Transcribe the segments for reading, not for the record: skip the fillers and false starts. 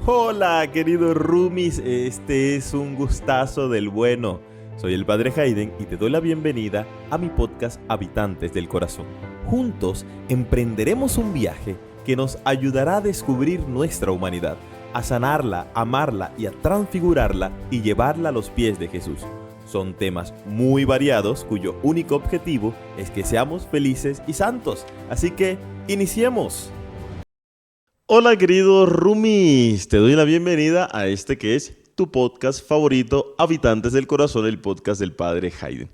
Hola, queridos roomies, este es un gustazo del bueno. Soy el Padre Hayden y te doy la bienvenida a mi podcast Habitantes del Corazón. Juntos emprenderemos un viaje que nos ayudará a descubrir nuestra humanidad, a sanarla, amarla y a transfigurarla y llevarla a los pies de Jesús. Son temas muy variados cuyo único objetivo es que seamos felices y santos. Así que, ¡iniciemos! Hola queridos roomies, te doy la bienvenida a este que es tu podcast favorito, Habitantes del Corazón, el podcast del Padre Hayden.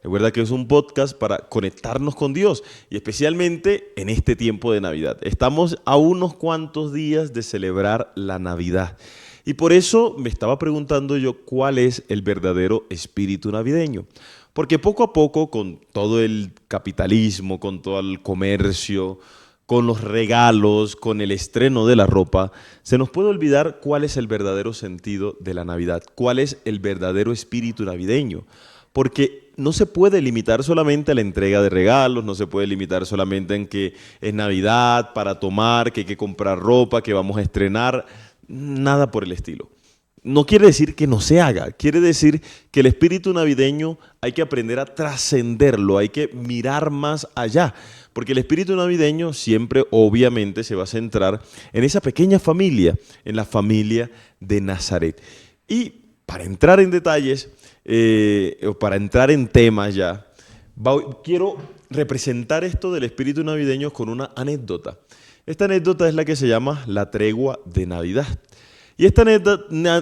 Recuerda que es un podcast para conectarnos con Dios y especialmente en este tiempo de Navidad. Estamos a unos cuantos días de celebrar la Navidad y por eso me estaba preguntando yo cuál es el verdadero espíritu navideño. Porque poco a poco, con todo el capitalismo, con todo el comercio, con los regalos, con el estreno de la ropa, se nos puede olvidar cuál es el verdadero sentido de la Navidad, cuál es el verdadero espíritu navideño. Porque no se puede limitar solamente a la entrega de regalos, no se puede limitar solamente en que es Navidad para tomar, que hay que comprar ropa, que vamos a estrenar, nada por el estilo. No quiere decir que no se haga, quiere decir que el espíritu navideño hay que aprender a trascenderlo, hay que mirar más allá, porque el espíritu navideño siempre obviamente se va a centrar en esa pequeña familia, en la familia de Nazaret. Y para entrar en detalles, o para entrar en temas ya, quiero representar esto del espíritu navideño con una anécdota. Esta anécdota es la que se llama la tregua de Navidad. Y esta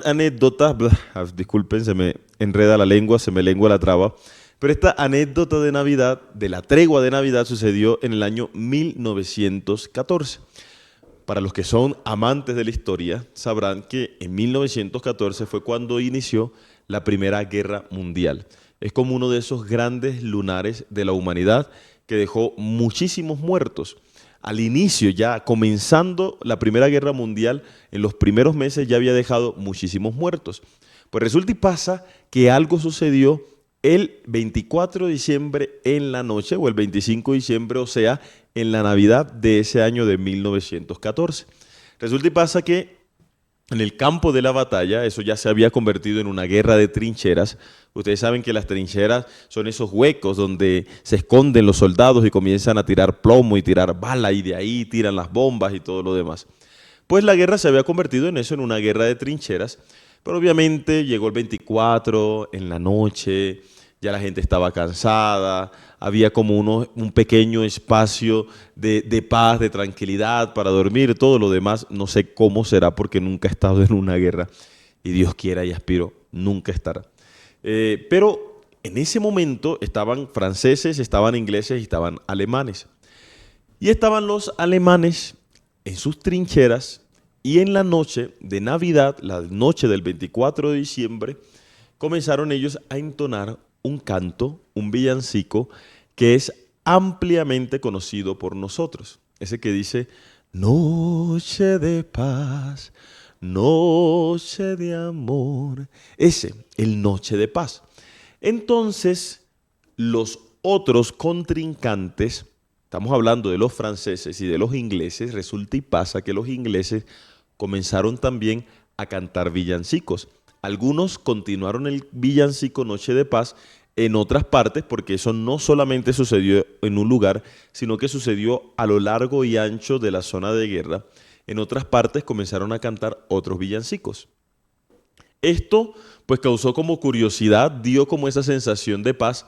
anécdota, disculpen, se me enreda la lengua, se me lengua la traba, pero esta anécdota de Navidad, de la tregua de Navidad, sucedió en el año 1914. Para los que son amantes de la historia, sabrán que en 1914 fue cuando inició la Primera Guerra Mundial. Es como uno de esos grandes lunares de la humanidad que dejó muchísimos muertos. Al inicio, ya comenzando la Primera Guerra Mundial, en los primeros meses ya había dejado muchísimos muertos. Pues resulta y pasa que algo sucedió el 24 de diciembre en la noche, o el 25 de diciembre, o sea, en la Navidad de ese año de 1914. Resulta y pasa que en el campo de la batalla, eso ya se había convertido en una guerra de trincheras. Ustedes saben que las trincheras son esos huecos donde se esconden los soldados y comienzan a tirar plomo y tirar bala y de ahí tiran las bombas y todo lo demás. Pues la guerra se había convertido en eso, en una guerra de trincheras, pero obviamente llegó el 24 en la noche, ya la gente estaba cansada, había como un pequeño espacio de paz, de tranquilidad para dormir, todo lo demás no sé cómo será porque nunca he estado en una guerra y Dios quiera y aspiro nunca estar. Pero en ese momento estaban franceses, estaban ingleses y estaban alemanes. Y estaban los alemanes en sus trincheras y en la noche de Navidad, la noche del 24 de diciembre, comenzaron ellos a entonar un canto, un villancico, que es ampliamente conocido por nosotros. Ese que dice, noche de paz, noche de amor. Ese, el noche de paz. Entonces, los otros contrincantes, estamos hablando de los franceses y de los ingleses, resulta y pasa que los ingleses comenzaron también a cantar villancicos. Algunos continuaron el villancico Noche de Paz en otras partes, porque eso no solamente sucedió en un lugar, sino que sucedió a lo largo y ancho de la zona de guerra. En otras partes comenzaron a cantar otros villancicos. Esto pues causó como curiosidad, dio como esa sensación de paz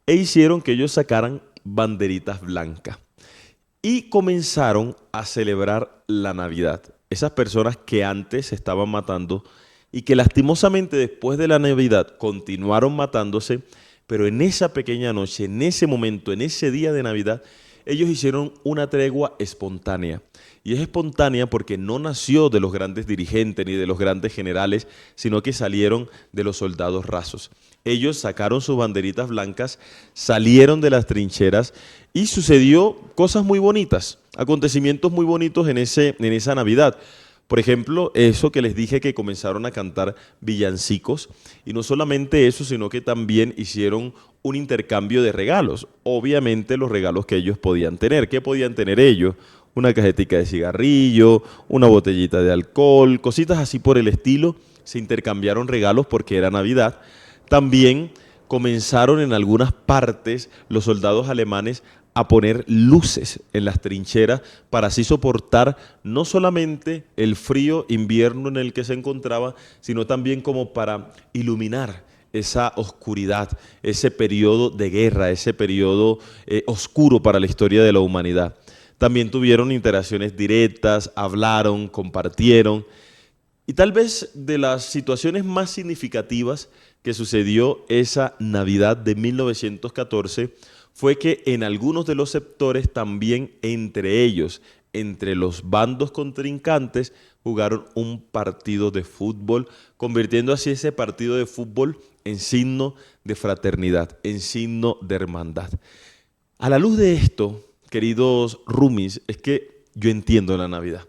e hicieron que ellos sacaran banderitas blancas. Y comenzaron a celebrar la Navidad. Esas personas que antes se estaban matando y que lastimosamente después de la Navidad continuaron matándose, pero en esa pequeña noche, en ese momento, en ese día de Navidad, ellos hicieron una tregua espontánea. Y es espontánea porque no nació de los grandes dirigentes ni de los grandes generales, sino que salieron de los soldados rasos. Ellos sacaron sus banderitas blancas, salieron de las trincheras y sucedió cosas muy bonitas, acontecimientos muy bonitos en esa Navidad. Por ejemplo, eso que les dije que comenzaron a cantar villancicos y no solamente eso, sino que también hicieron un intercambio de regalos. Obviamente los regalos que ellos podían tener. ¿Qué podían tener ellos? una cajetica de cigarrillo, una botellita de alcohol, cositas así por el estilo. Se intercambiaron regalos porque era Navidad. También comenzaron en algunas partes los soldados alemanes a poner luces en las trincheras para así soportar no solamente el frío invierno en el que se encontraba, sino también como para iluminar esa oscuridad, ese periodo de guerra, ese periodo oscuro para la historia de la humanidad. También tuvieron interacciones directas, hablaron, compartieron. Y tal vez de las situaciones más significativas que sucedió esa Navidad de 1914 fue que en algunos de los sectores también entre ellos, entre los bandos contrincantes, jugaron un partido de fútbol, convirtiendo así ese partido de fútbol en signo de fraternidad, en signo de hermandad. A la luz de esto, queridos roomies, es que yo entiendo la Navidad.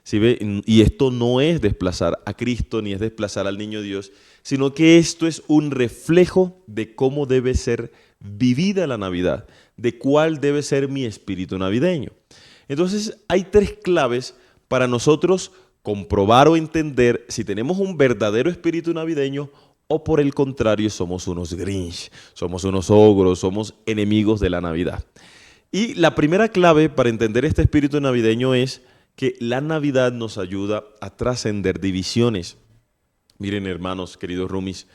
¿Sí ve? Y esto no es desplazar a Cristo ni es desplazar al niño Dios, sino que esto es un reflejo de cómo debe ser vivida la Navidad, de cuál debe ser mi espíritu navideño. Entonces hay tres claves para nosotros comprobar o entender si tenemos un verdadero espíritu navideño o por el contrario somos unos Grinch, somos unos ogros, somos enemigos de la Navidad. Y la primera clave para entender este espíritu navideño es que la Navidad nos ayuda a trascender divisiones. Miren, hermanos, queridos roomies,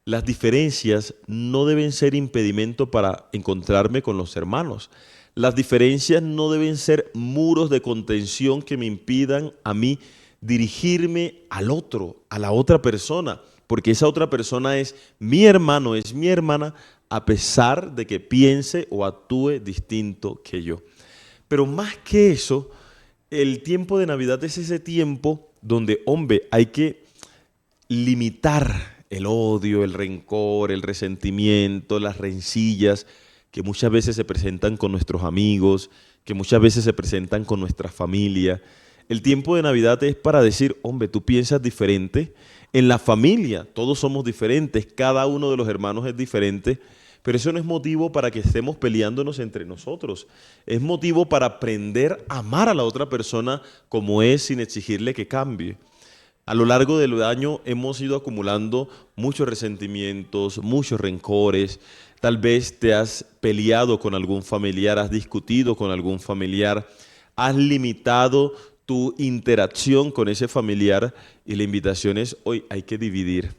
las diferencias no deben ser impedimento para encontrarme con los hermanos. Las diferencias no deben ser muros de contención que me impidan a mí dirigirme al otro, a la otra persona, porque esa otra persona es mi hermano, es mi hermana, a pesar de que piense o actúe distinto que yo. Pero más que eso, el tiempo de Navidad es ese tiempo donde, hombre, hay que limitar el odio, el rencor, el resentimiento, las rencillas que muchas veces se presentan con nuestros amigos, que muchas veces se presentan con nuestra familia. El tiempo de Navidad es para decir, hombre, tú piensas diferente. En la familia todos somos diferentes, cada uno de los hermanos es diferente, pero eso no es motivo para que estemos peleándonos entre nosotros. Es motivo para aprender a amar a la otra persona como es sin exigirle que cambie. A lo largo del año hemos ido acumulando muchos resentimientos, muchos rencores. Tal vez te has peleado con algún familiar, has discutido con algún familiar, has limitado tu interacción con ese familiar y la invitación es hoy hay que dividir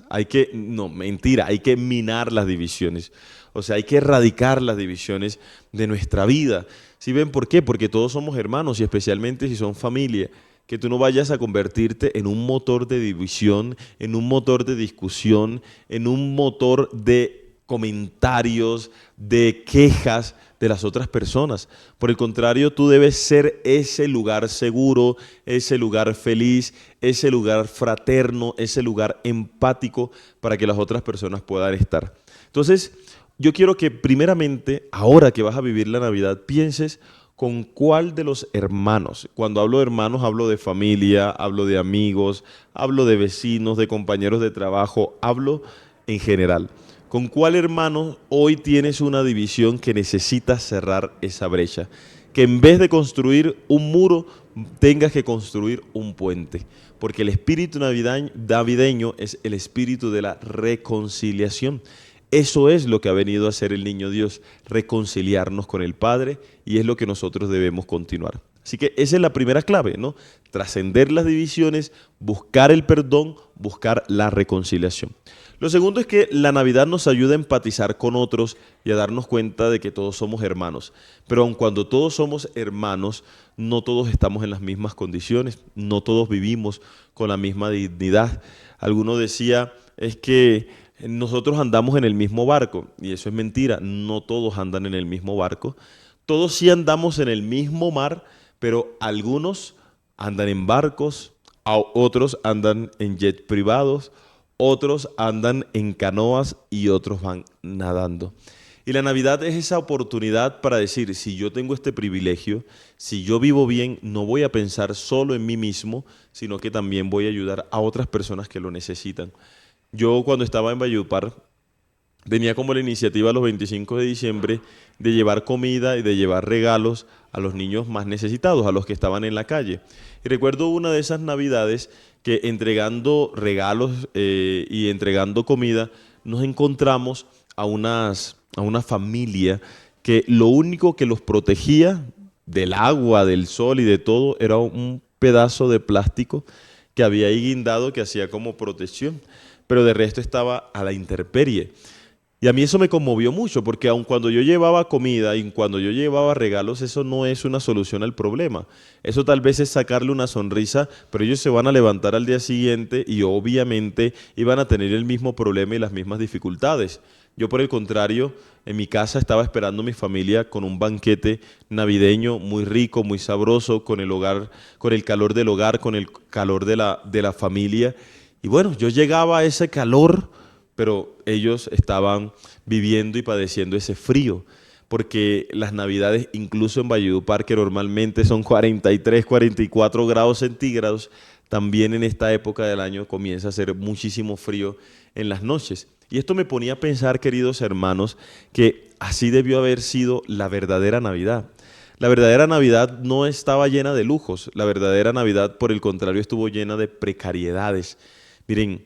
hay que minar las divisiones. O sea, hay que erradicar las divisiones de nuestra vida. ¿Sí ven por qué? Porque todos somos hermanos y especialmente si son familia. Que tú no vayas a convertirte en un motor de división, en un motor de discusión, en un motor de comentarios, de quejas de las otras personas. Por el contrario, tú debes ser ese lugar seguro, ese lugar feliz, ese lugar fraterno, ese lugar empático para que las otras personas puedan estar. Entonces, yo quiero que primeramente, ahora que vas a vivir la Navidad, pienses con cuál de los hermanos, cuando hablo de hermanos hablo de familia, hablo de amigos, hablo de vecinos, de compañeros de trabajo, hablo en general. ¿Con cuál hermano hoy tienes una división que necesitas cerrar esa brecha? Que en vez de construir un muro, tengas que construir un puente. Porque el espíritu navideño es el espíritu de la reconciliación. Eso es lo que ha venido a hacer el niño Dios, reconciliarnos con el Padre, y es lo que nosotros debemos continuar. Así que esa es la primera clave, ¿no? Trascender las divisiones, buscar el perdón, buscar la reconciliación. Lo segundo es que la Navidad nos ayuda a empatizar con otros y a darnos cuenta de que todos somos hermanos. Pero aun cuando todos somos hermanos, no todos estamos en las mismas condiciones, no todos vivimos con la misma dignidad. Alguno decía, es que nosotros andamos en el mismo barco, y eso es mentira, no todos andan en el mismo barco. Todos sí andamos en el mismo mar, pero algunos andan en barcos, otros andan en jets privados, otros andan en canoas y otros van nadando. Y la Navidad es esa oportunidad para decir, si yo tengo este privilegio, si yo vivo bien, no voy a pensar solo en mí mismo, sino que también voy a ayudar a otras personas que lo necesitan. Yo cuando estaba en Valledupar tenía como la iniciativa los 25 de diciembre de llevar comida y de llevar regalos a los niños más necesitados, a los que estaban en la calle. Y recuerdo una de esas navidades que entregando regalos y entregando comida, nos encontramos a una familia que lo único que los protegía del agua, del sol y de todo era un pedazo de plástico que había ahí guindado que hacía como protección, pero de resto estaba a la intemperie. Y a mí eso me conmovió mucho, porque aun cuando yo llevaba comida y cuando yo llevaba regalos, eso no es una solución al problema. Eso tal vez es sacarle una sonrisa, pero ellos se van a levantar al día siguiente y obviamente iban a tener el mismo problema y las mismas dificultades. Yo, por el contrario, en mi casa estaba esperando a mi familia con un banquete navideño muy rico, muy sabroso, con el hogar, con el calor del hogar, con el calor de la familia. Y bueno, yo llegaba a ese calor, pero ellos estaban viviendo y padeciendo ese frío, porque las navidades, incluso en Valledupar, que normalmente son 43, 44 grados centígrados, también en esta época del año comienza a hacer muchísimo frío en las noches. Y esto me ponía a pensar, queridos hermanos, que así debió haber sido la verdadera Navidad. La verdadera Navidad no estaba llena de lujos, la verdadera Navidad, por el contrario, estuvo llena de precariedades. Miren,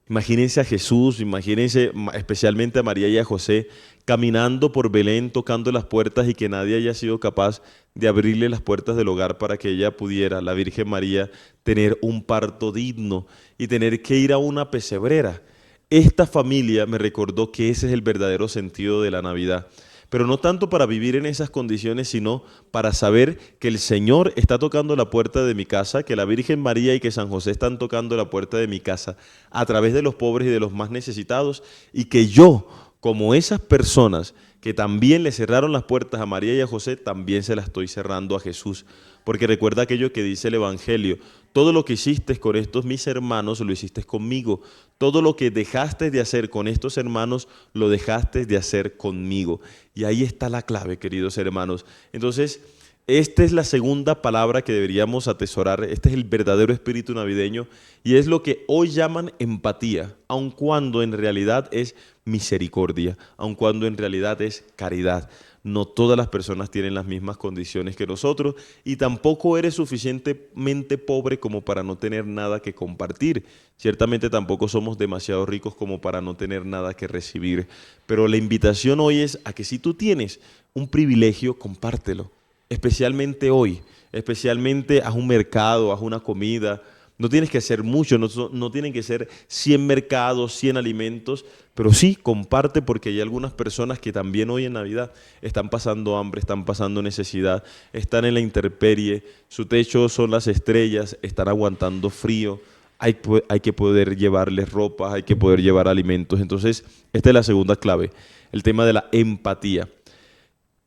imagínense a Jesús, imagínense especialmente a María y a José caminando por Belén, tocando las puertas y que nadie haya sido capaz de abrirle las puertas del hogar para que ella pudiera, la Virgen María, tener un parto digno y tener que ir a una pesebrera. Esta familia me recordó que ese es el verdadero sentido de la Navidad. Pero no tanto para vivir en esas condiciones, sino para saber que el Señor está tocando la puerta de mi casa, que la Virgen María y que San José están tocando la puerta de mi casa a través de los pobres y de los más necesitados, y que yo, como esas personas que también le cerraron las puertas a María y a José, también se las estoy cerrando a Jesús. Porque recuerda aquello que dice el Evangelio: todo lo que hiciste con estos mis hermanos, lo hiciste conmigo. Todo lo que dejaste de hacer con estos hermanos, lo dejaste de hacer conmigo. Y ahí está la clave, queridos hermanos. Entonces, esta es la segunda palabra que deberíamos atesorar. Este es el verdadero espíritu navideño y es lo que hoy llaman empatía, aun cuando en realidad es misericordia, aun cuando en realidad es caridad. No todas las personas tienen las mismas condiciones que nosotros y tampoco eres suficientemente pobre como para no tener nada que compartir. Ciertamente tampoco somos demasiado ricos como para no tener nada que recibir. Pero la invitación hoy es a que si tú tienes un privilegio, compártelo. Especialmente hoy, especialmente haz un mercado, haz una comida. No tienes que hacer mucho, no tienen que ser 100 mercados, 100 alimentos, pero sí comparte, porque hay algunas personas que también hoy en Navidad están pasando hambre, están pasando necesidad, están en la intemperie, su techo son las estrellas, están aguantando frío, hay que poder llevarles ropa, hay que poder llevar alimentos. Entonces, esta es la segunda clave, el tema de la empatía.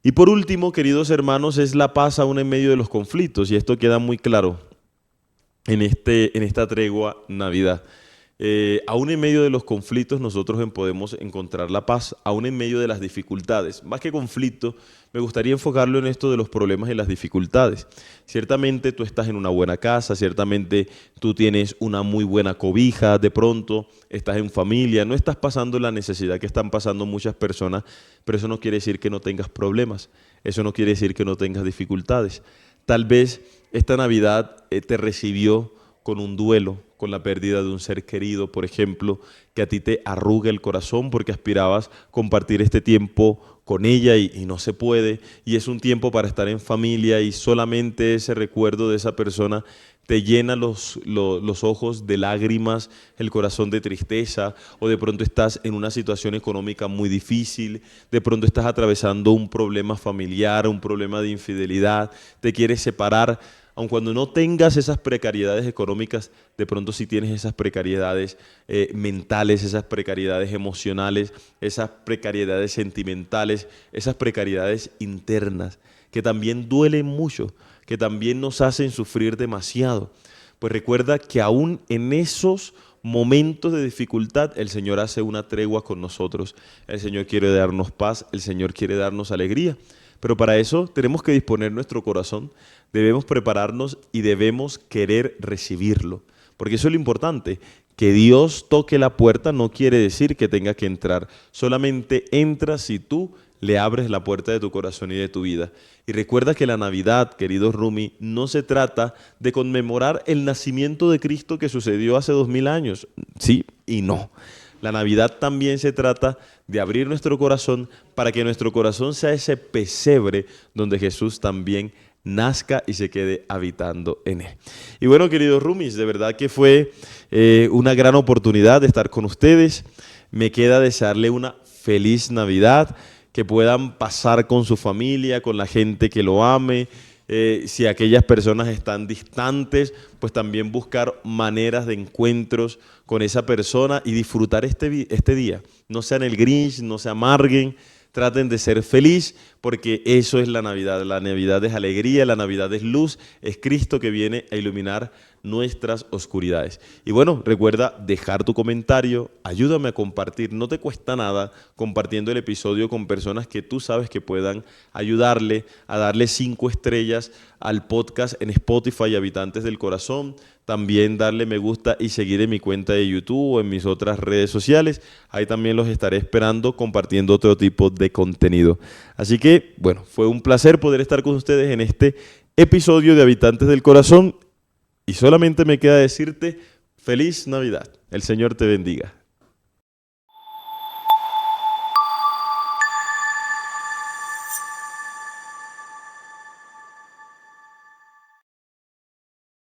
Y por último, queridos hermanos, es la paz aún en medio de los conflictos, y esto queda muy claro en esta tregua Navidad. Aún en medio de los conflictos nosotros podemos encontrar la paz, aún en medio de las dificultades. Más que conflicto, me gustaría enfocarlo en esto de los problemas y las dificultades. Ciertamente tú estás en una buena casa, ciertamente tú tienes una muy buena cobija, de pronto estás en familia, no estás pasando la necesidad que están pasando muchas personas, pero eso no quiere decir que no tengas problemas, eso no quiere decir que no tengas dificultades. Tal vez esta Navidad te recibió con un duelo, con la pérdida de un ser querido, por ejemplo, que a ti te arruga el corazón porque aspirabas compartir este tiempo con ella y no se puede, y es un tiempo para estar en familia y solamente ese recuerdo de esa persona te llena los ojos de lágrimas, el corazón de tristeza, o de pronto estás en una situación económica muy difícil, de pronto estás atravesando un problema familiar, un problema de infidelidad, te quieres separar. Aun cuando no tengas esas precariedades económicas, de pronto sí tienes esas precariedades mentales, esas precariedades emocionales, esas precariedades sentimentales, esas precariedades internas, que también duelen mucho, que también nos hacen sufrir demasiado. Pues recuerda que aún en esos momentos de dificultad, el Señor hace una tregua con nosotros. El Señor quiere darnos paz, el Señor quiere darnos alegría. Pero para eso tenemos que disponer nuestro corazón, debemos prepararnos y debemos querer recibirlo. Porque eso es lo importante, que Dios toque la puerta no quiere decir que tenga que entrar, solamente entra si tú le abres la puerta de tu corazón y de tu vida. Y recuerda que la Navidad, querido Rumi, no se trata de conmemorar el nacimiento de Cristo que sucedió hace 2000 años. Sí y no. La Navidad también se trata de abrir nuestro corazón para que nuestro corazón sea ese pesebre donde Jesús también nazca y se quede habitando en él. Y bueno, queridos Rumis, de verdad que fue una gran oportunidad de estar con ustedes. Me queda desearle una feliz Navidad, que puedan pasar con su familia, con la gente que lo ame. Si aquellas personas están distantes, pues también buscar maneras de encuentros con esa persona y disfrutar este día. No sean el Grinch, no se amarguen, traten de ser feliz, porque eso es la Navidad. La Navidad es alegría, la Navidad es luz, es Cristo que viene a iluminar nuestras oscuridades. Y bueno, recuerda dejar tu comentario, ayúdame a compartir, no te cuesta nada compartiendo el episodio con personas que tú sabes que puedan ayudarle a darle 5 estrellas al podcast en Spotify, Habitantes del Corazón. También darle me gusta y seguir en mi cuenta de YouTube o en mis otras redes sociales. Ahí también los estaré esperando compartiendo otro tipo de contenido. Así que, bueno, fue un placer poder estar con ustedes en este episodio de Habitantes del Corazón. Y solamente me queda decirte feliz Navidad. El Señor te bendiga.